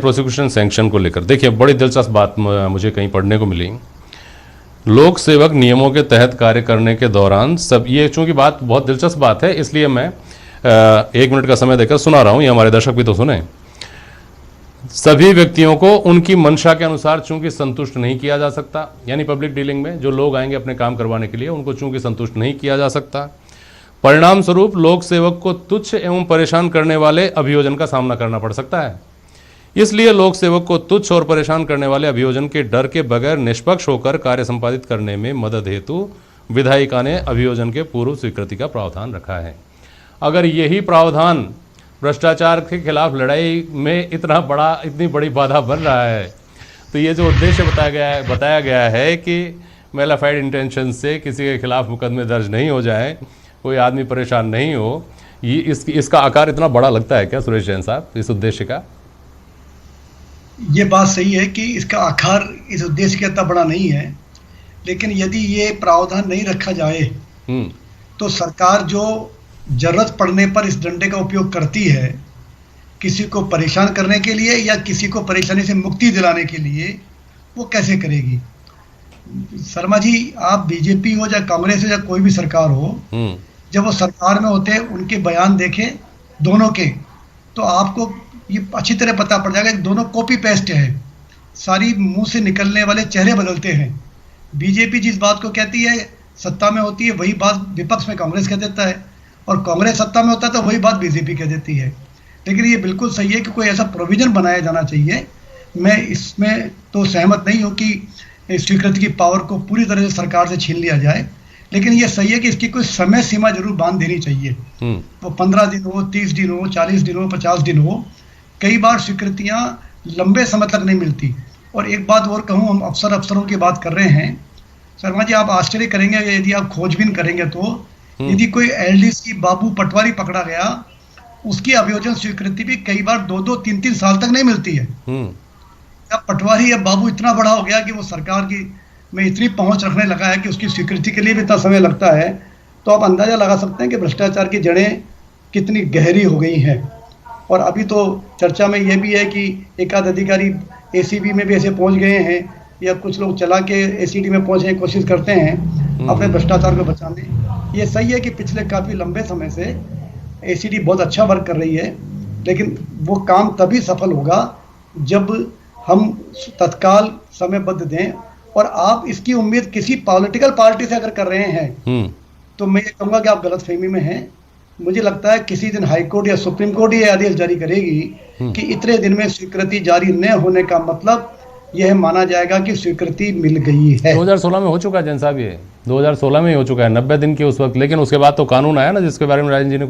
Prosecution sanction को लेकर देखिए बड़ी दिलचस्प बात मुझे कहीं पढ़ने को मिली। लोक सेवक नियमों के तहत कार्य करने के दौरान सब ये, चूंकि बात बहुत दिलचस्प बात है इसलिए मैं 1 मिनट का समय देकर सुना रहा हूं, ये हमारे दर्शक भी तो सुने। सभी व्यक्तियों को उनकी मंशा के अनुसार चूंकि संतुष्ट नहीं किया जा सकता, यानी पब्लिक डीलिंग में जो लोग आएंगे अपने काम करवाने के लिए उनको चूंकि संतुष्ट नहीं किया जा सकता, परिणाम स्वरूप लोक सेवक को तुच्छ एवं परेशान करने वाले अभियोजन का सामना करना पड़ सकता है। इसलिए लोक सेवक को तुच्छ और परेशान करने वाले अभियोजन के डर के बगैर निष्पक्ष होकर कार्य संपादित करने में मदद हेतु विधायिका ने अभियोजन के पूर्व स्वीकृति का प्रावधान रखा है। अगर यही प्रावधान भ्रष्टाचार के खिलाफ लड़ाई में इतनी बड़ी बाधा बन रहा है, तो ये जो उद्देश्य बताया गया है कि मेलाफाइड इंटेंशन से किसी के खिलाफ मुकदमे दर्ज नहीं हो जाए, कोई आदमी परेशान नहीं हो, ये इसका आकार इतना बड़ा लगता है क्या सुरेश जैन साहब, इस उद्देश्य का? ये बात सही है कि इसका आकार इस उद्देश्य का इतना बड़ा नहीं है, लेकिन यदि ये प्रावधान नहीं रखा जाए तो सरकार जो जरूरत पड़ने पर इस डंडे का उपयोग करती है किसी को परेशान करने के लिए या किसी को परेशानी से मुक्ति दिलाने के लिए, वो कैसे करेगी? शर्मा जी, आप बीजेपी हो या कांग्रेस हो या कोई भी सरकार हो, जब वो सरकार में होते हैं उनके बयान देखें दोनों के, तो आपको ये अच्छी तरह पता पड़ जाएगा कि दोनों कॉपी पेस्ट है। सारी मुंह से निकलने वाले चेहरे बदलते हैं। बीजेपी जिस बात को कहती है सत्ता में होती है वही बात विपक्ष में कांग्रेस कह देता है, और कांग्रेस सत्ता में होता है तो वही बात बीजेपी कह देती है। लेकिन ये बिल्कुल सही है कि कोई ऐसा प्रोविजन बनाया जाना चाहिए। मैं इसमें तो सहमत नहीं हूँ कि स्वीकृति की पावर को पूरी तरह से सरकार से छीन लिया जाए, लेकिन ये सही है कि इसकी कोई समय सीमा जरूर बांध देनी चाहिए। वो 15 दिन हो, 30 दिन हो, 40 दिन हो, 50 दिन हो। कई बार स्वीकृतियां लंबे समय तक नहीं मिलती। और एक बात और कहूँ, हम अफसरों की बात कर रहे हैं शर्मा जी, आप आश्चर्य करेंगे यदि आप खोजबीन करेंगे तो यदि कोई एलडीसी बाबू पटवारी पकड़ा गया, उसकी अभियोजन स्वीकृति भी कई बार 2-2, 3-3 साल तक नहीं मिलती है। अब पटवारी या बाबू इतना बड़ा हो गया कि वो सरकार की में इतनी पहुंच रखने लगा है कि उसकी स्वीकृति के लिए भी इतना समय लगता है। तो आप अंदाजा लगा सकते हैं कि भ्रष्टाचार की जड़ें कितनी गहरी हो गई हैं। और अभी तो चर्चा में यह भी है कि एकाध अधिकारी एसीबी में भी ऐसे पहुंच गए हैं, या कुछ लोग चला के एसीडी में पहुंचने की कोशिश करते हैं अपने भ्रष्टाचार को बचाने। ये सही है कि पिछले काफ़ी लंबे समय से एसीडी बहुत अच्छा वर्क कर रही है, लेकिन वो काम तभी सफल होगा जब हम तत्काल समयबद्ध दें। और आप इसकी उम्मीद किसी पॉलिटिकल पार्टी से अगर कर रहे हैं तो मैं ये कहूँगा कि आप गलतफहमी में हैं। मुझे लगता है किसी दिन हाई कोर्ट या सुप्रीम कोर्ट ये आदेश जारी करेगी कि इतने दिन में स्वीकृति जारी न होने का मतलब यह माना जाएगा कि स्वीकृति मिल गई है। 2016 में हो चुका है जैन साहब, ये 2016 में ही हो चुका है, 90 दिन की उस वक्त। लेकिन उसके बाद तो कानून आया ना जिसके बारे में राजन जी ने कुछ